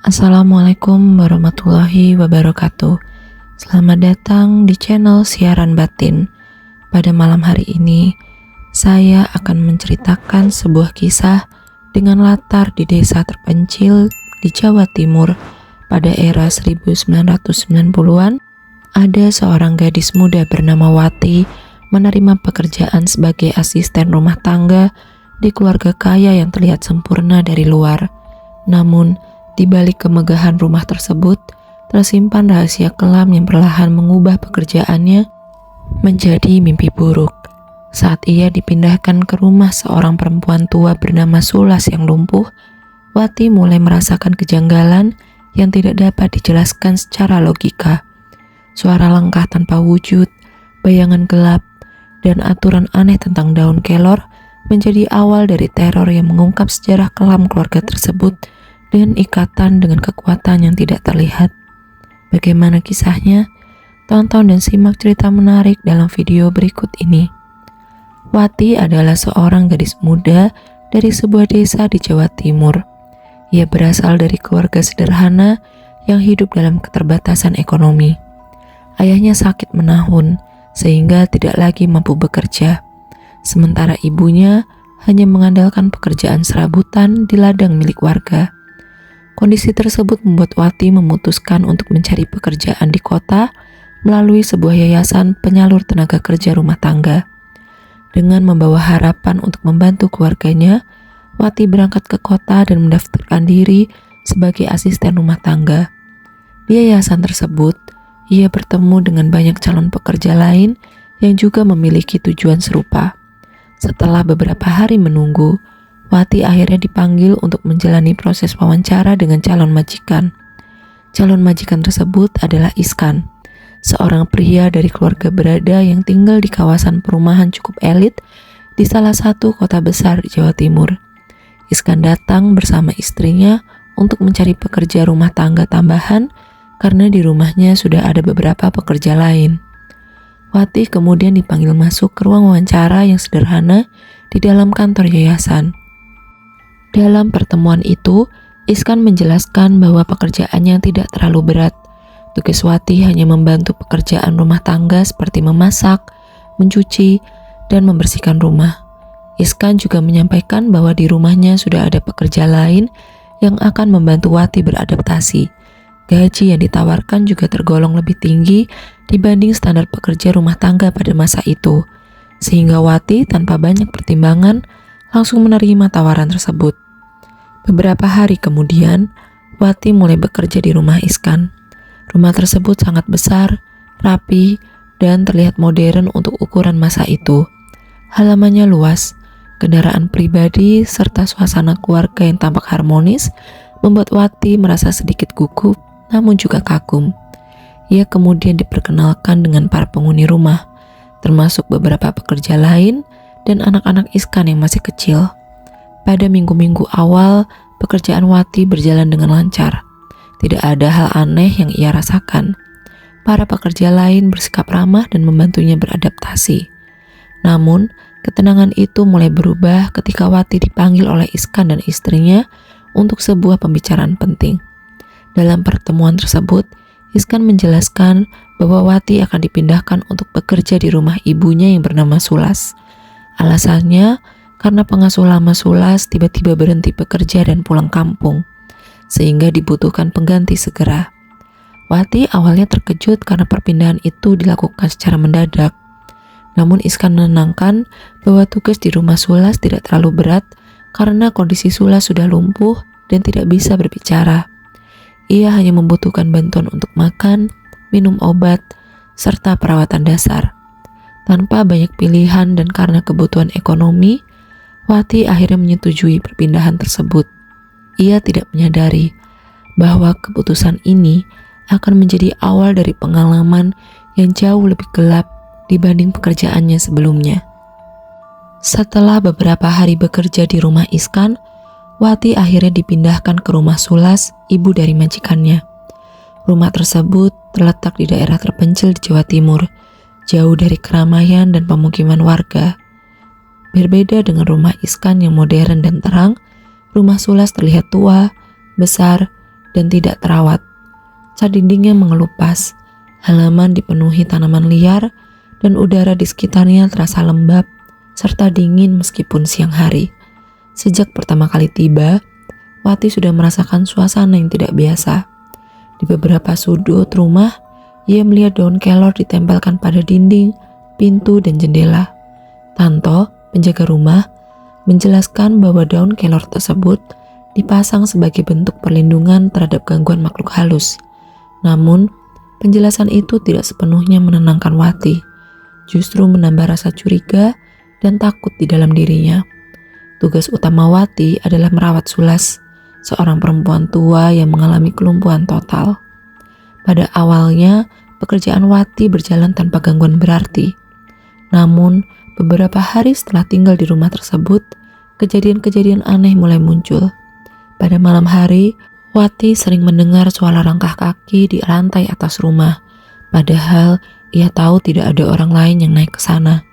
Assalamualaikum warahmatullahi wabarakatuh. Selamat datang di channel Siaran Batin. Pada malam hari ini, saya akan menceritakan sebuah kisah dengan latar di desa terpencil di Jawa Timur pada era 1990-an. Ada seorang gadis muda bernama Wati menerima pekerjaan sebagai asisten rumah tangga di keluarga kaya yang terlihat sempurna dari luar. Namun, di balik kemegahan rumah tersebut, tersimpan rahasia kelam yang perlahan mengubah pekerjaannya menjadi mimpi buruk. Saat ia dipindahkan ke rumah seorang perempuan tua bernama Sulas yang lumpuh, Wati mulai merasakan kejanggalan yang tidak dapat dijelaskan secara logika. Suara langkah tanpa wujud, bayangan gelap, dan aturan aneh tentang daun kelor menjadi awal dari teror yang mengungkap sejarah kelam keluarga tersebut dengan ikatan dengan kekuatan yang tidak terlihat. Bagaimana kisahnya? Tonton dan simak cerita menarik dalam video berikut ini. Wati adalah seorang gadis muda dari sebuah desa di Jawa Timur. Ia berasal dari keluarga sederhana yang hidup dalam keterbatasan ekonomi. Ayahnya sakit menahun sehingga tidak lagi mampu bekerja. Sementara ibunya hanya mengandalkan pekerjaan serabutan di ladang milik warga. Kondisi tersebut membuat Wati memutuskan untuk mencari pekerjaan di kota melalui sebuah yayasan penyalur tenaga kerja rumah tangga. Dengan membawa harapan untuk membantu keluarganya, Wati berangkat ke kota dan mendaftarkan diri sebagai asisten rumah tangga. Di yayasan tersebut, ia bertemu dengan banyak calon pekerja lain yang juga memiliki tujuan serupa. Setelah beberapa hari menunggu, Wati akhirnya dipanggil untuk menjalani proses wawancara dengan calon majikan. Calon majikan tersebut adalah Iskan, seorang pria dari keluarga berada yang tinggal di kawasan perumahan cukup elit di salah satu kota besar di Jawa Timur. Iskan datang bersama istrinya untuk mencari pekerja rumah tangga tambahan karena di rumahnya sudah ada beberapa pekerja lain. Wati kemudian dipanggil masuk ke ruang wawancara yang sederhana di dalam kantor yayasan. Dalam pertemuan itu, Iskan menjelaskan bahwa pekerjaannya tidak terlalu berat. Tugas Wati hanya membantu pekerjaan rumah tangga seperti memasak, mencuci, dan membersihkan rumah. Iskan juga menyampaikan bahwa di rumahnya sudah ada pekerja lain yang akan membantu Wati beradaptasi. Gaji yang ditawarkan juga tergolong lebih tinggi dibanding standar pekerja rumah tangga pada masa itu, sehingga Wati tanpa banyak pertimbangan langsung menerima tawaran tersebut. Beberapa hari kemudian, Wati mulai bekerja di rumah Iskan. Rumah tersebut sangat besar, rapi, dan terlihat modern untuk ukuran masa itu. Halamannya luas, kendaraan pribadi, serta suasana keluarga yang tampak harmonis membuat Wati merasa sedikit gugup, namun juga kagum. Ia kemudian diperkenalkan dengan para penghuni rumah, termasuk beberapa pekerja lain dan anak-anak Iskan yang masih kecil. Pada minggu-minggu awal, pekerjaan Wati berjalan dengan lancar. Tidak ada hal aneh yang ia rasakan. Para pekerja lain bersikap ramah dan membantunya beradaptasi. Namun, ketenangan itu mulai berubah ketika Wati dipanggil oleh Iskan dan istrinya untuk sebuah pembicaraan penting. Dalam pertemuan tersebut, Iskan menjelaskan bahwa Wati akan dipindahkan untuk bekerja di rumah ibunya yang bernama Sulas. Alasannya, karena pengasuh lama Sulas tiba-tiba berhenti bekerja dan pulang kampung, sehingga dibutuhkan pengganti segera. Wati awalnya terkejut karena perpindahan itu dilakukan secara mendadak. Namun Iskan menenangkan bahwa tugas di rumah Sulas tidak terlalu berat karena kondisi Sulas sudah lumpuh dan tidak bisa berbicara. Ia hanya membutuhkan bantuan untuk makan, minum obat, serta perawatan dasar. Tanpa banyak pilihan dan karena kebutuhan ekonomi, Wati akhirnya menyetujui perpindahan tersebut. Ia tidak menyadari bahwa keputusan ini akan menjadi awal dari pengalaman yang jauh lebih gelap dibanding pekerjaannya sebelumnya. Setelah beberapa hari bekerja di rumah Iskan, Wati akhirnya dipindahkan ke rumah Sulas, ibu dari majikannya. Rumah tersebut terletak di daerah terpencil di Jawa Timur, jauh dari keramaian dan pemukiman warga. Berbeda dengan rumah Iskan yang modern dan terang, rumah Sulas terlihat tua, besar, dan tidak terawat. Cat dindingnya mengelupas, halaman dipenuhi tanaman liar, dan udara di sekitarnya terasa lembab serta dingin meskipun siang hari. Sejak pertama kali tiba, Wati sudah merasakan suasana yang tidak biasa. Di beberapa sudut rumah, ia melihat daun kelor ditempelkan pada dinding, pintu, dan jendela. Tanto, penjaga rumah, menjelaskan bahwa daun kelor tersebut dipasang sebagai bentuk perlindungan terhadap gangguan makhluk halus. Namun, penjelasan itu tidak sepenuhnya menenangkan Wati, justru menambah rasa curiga dan takut di dalam dirinya. Tugas utama Wati adalah merawat Sulas, seorang perempuan tua yang mengalami kelumpuhan total. Pada awalnya, pekerjaan Wati berjalan tanpa gangguan berarti. Namun, beberapa hari setelah tinggal di rumah tersebut, kejadian-kejadian aneh mulai muncul. Pada malam hari, Wati sering mendengar suara langkah kaki di lantai atas rumah, padahal ia tahu tidak ada orang lain yang naik ke sana.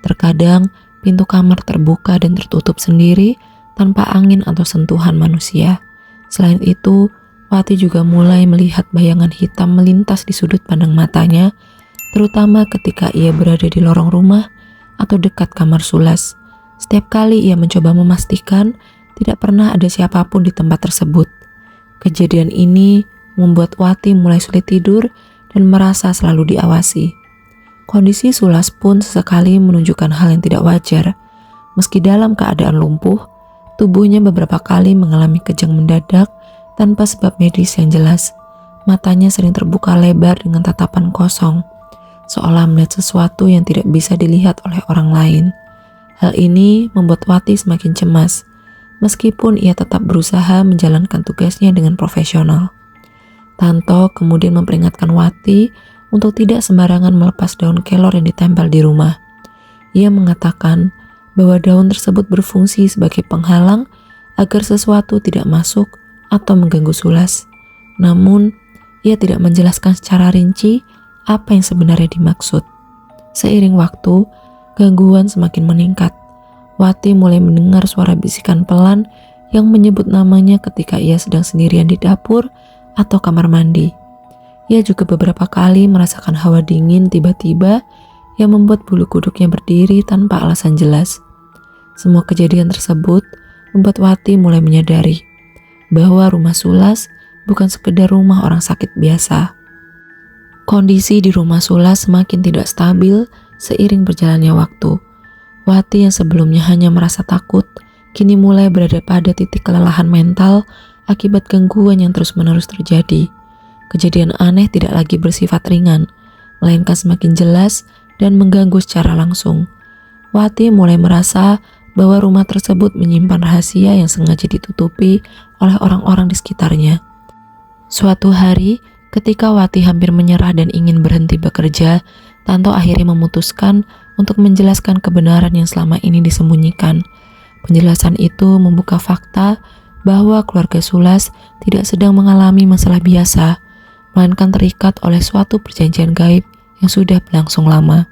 Terkadang, pintu kamar terbuka dan tertutup sendiri tanpa angin atau sentuhan manusia. Selain itu, Wati juga mulai melihat bayangan hitam melintas di sudut pandang matanya, terutama ketika ia berada di lorong rumah atau dekat kamar Sulas. Setiap kali ia mencoba memastikan tidak pernah ada siapapun di tempat tersebut. Kejadian ini membuat Wati mulai sulit tidur dan merasa selalu diawasi. Kondisi Sulas pun sesekali menunjukkan hal yang tidak wajar. Meski dalam keadaan lumpuh, tubuhnya beberapa kali mengalami kejang mendadak tanpa sebab medis yang jelas. Matanya sering terbuka lebar dengan tatapan kosong, seolah melihat sesuatu yang tidak bisa dilihat oleh orang lain. Hal ini membuat Wati semakin cemas, meskipun ia tetap berusaha menjalankan tugasnya dengan profesional. Tanto kemudian memperingatkan Wati untuk tidak sembarangan melepas daun kelor yang ditempel di rumah. Ia mengatakan bahwa daun tersebut berfungsi sebagai penghalang agar sesuatu tidak masuk atau mengganggu Sulas. Namun, ia tidak menjelaskan secara rinci apa yang sebenarnya dimaksud. Seiring waktu, gangguan semakin meningkat. Wati mulai mendengar suara bisikan pelan yang menyebut namanya ketika ia sedang sendirian di dapur atau kamar mandi. Ia juga beberapa kali merasakan hawa dingin tiba-tiba yang membuat bulu kuduknya berdiri tanpa alasan jelas. Semua kejadian tersebut membuat Wati mulai menyadari bahwa rumah Sulas bukan sekedar rumah orang sakit biasa. Kondisi di rumah Sulas semakin tidak stabil seiring berjalannya waktu. Wati yang sebelumnya hanya merasa takut, kini mulai berada pada titik kelelahan mental akibat gangguan yang terus-menerus terjadi. Kejadian aneh tidak lagi bersifat ringan, melainkan semakin jelas dan mengganggu secara langsung. Wati mulai merasa bahwa rumah tersebut menyimpan rahasia yang sengaja ditutupi oleh orang-orang di sekitarnya. Suatu hari, ketika Wati hampir menyerah dan ingin berhenti bekerja, Tanto akhirnya memutuskan untuk menjelaskan kebenaran yang selama ini disembunyikan. Penjelasan itu membuka fakta bahwa keluarga Sulas tidak sedang mengalami masalah biasa, melainkan terikat oleh suatu perjanjian gaib yang sudah berlangsung lama.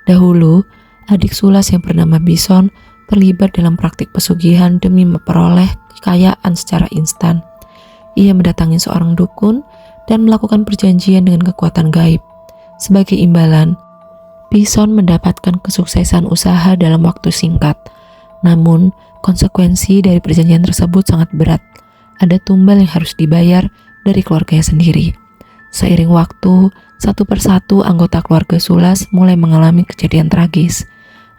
Dahulu, adik Sulas yang bernama Bison terlibat dalam praktik pesugihan demi memperoleh kekayaan secara instan. Ia mendatangi seorang dukun dan melakukan perjanjian dengan kekuatan gaib. Sebagai imbalan, Bison mendapatkan kesuksesan usaha dalam waktu singkat. Namun, konsekuensi dari perjanjian tersebut sangat berat. Ada tumbal yang harus dibayar dari keluarganya sendiri. Seiring waktu, satu persatu anggota keluarga Sulas mulai mengalami kejadian tragis.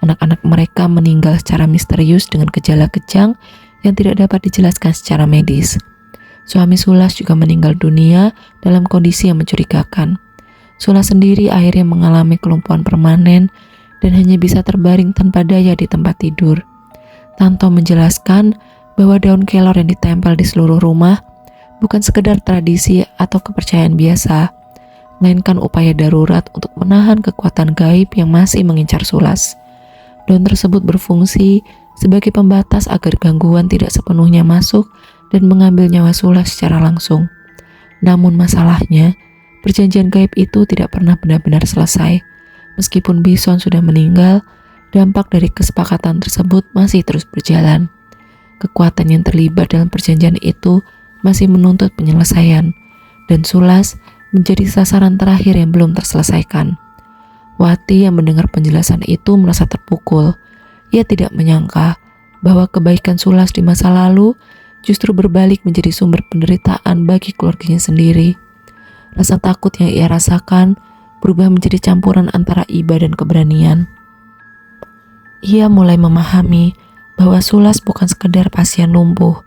Anak-anak mereka meninggal secara misterius dengan gejala kejang yang tidak dapat dijelaskan secara medis. Suami Sulas juga meninggal dunia dalam kondisi yang mencurigakan. Sulas sendiri akhirnya mengalami kelumpuhan permanen dan hanya bisa terbaring tanpa daya di tempat tidur. Tanto menjelaskan bahwa daun kelor yang ditempel di seluruh rumah bukan sekedar tradisi atau kepercayaan biasa, melainkan upaya darurat untuk menahan kekuatan gaib yang masih mengincar Sulas. Daun tersebut berfungsi sebagai pembatas agar gangguan tidak sepenuhnya masuk dan mengambil nyawa Sulas secara langsung. Namun masalahnya, perjanjian gaib itu tidak pernah benar-benar selesai. Meskipun Bison sudah meninggal, dampak dari kesepakatan tersebut masih terus berjalan. Kekuatan yang terlibat dalam perjanjian itu masih menuntut penyelesaian, dan Sulas menjadi sasaran terakhir yang belum terselesaikan. Wati yang mendengar penjelasan itu merasa terpukul. Ia tidak menyangka bahwa kebaikan Sulas di masa lalu justru berbalik menjadi sumber penderitaan bagi keluarganya sendiri. Rasa takut yang ia rasakan berubah menjadi campuran antara iba dan keberanian. Ia mulai memahami bahwa Sulas bukan sekedar pasien lumpuh,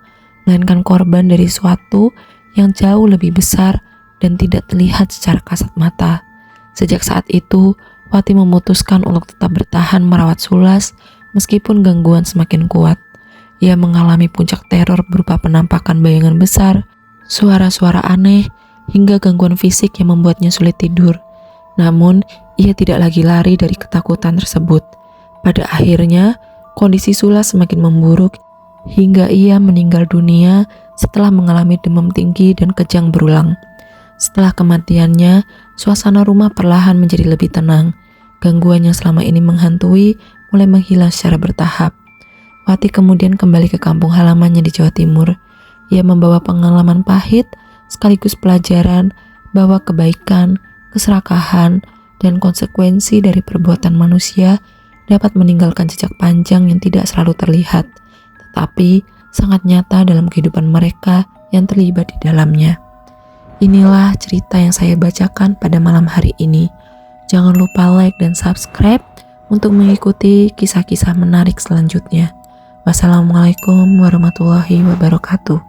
melainkan korban dari suatu yang jauh lebih besar dan tidak terlihat secara kasat mata. Sejak saat itu, Wati memutuskan untuk tetap bertahan merawat Sulas meskipun gangguan semakin kuat. Ia mengalami puncak teror berupa penampakan bayangan besar, suara-suara aneh, hingga gangguan fisik yang membuatnya sulit tidur. Namun, ia tidak lagi lari dari ketakutan tersebut. Pada akhirnya, kondisi Sulas semakin memburuk hingga ia meninggal dunia setelah mengalami demam tinggi dan kejang berulang. Setelah kematiannya, suasana rumah perlahan menjadi lebih tenang. Gangguan yang selama ini menghantui mulai menghilang secara bertahap. Wati kemudian kembali ke kampung halamannya di Jawa Timur. Ia membawa pengalaman pahit sekaligus pelajaran bahwa kebaikan, keserakahan, dan konsekuensi dari perbuatan manusia dapat meninggalkan jejak panjang yang tidak selalu terlihat, tetapi sangat nyata dalam kehidupan mereka yang terlibat di dalamnya. Inilah cerita yang saya bacakan pada malam hari ini. Jangan lupa like dan subscribe untuk mengikuti kisah-kisah menarik selanjutnya. Wassalamualaikum warahmatullahi wabarakatuh.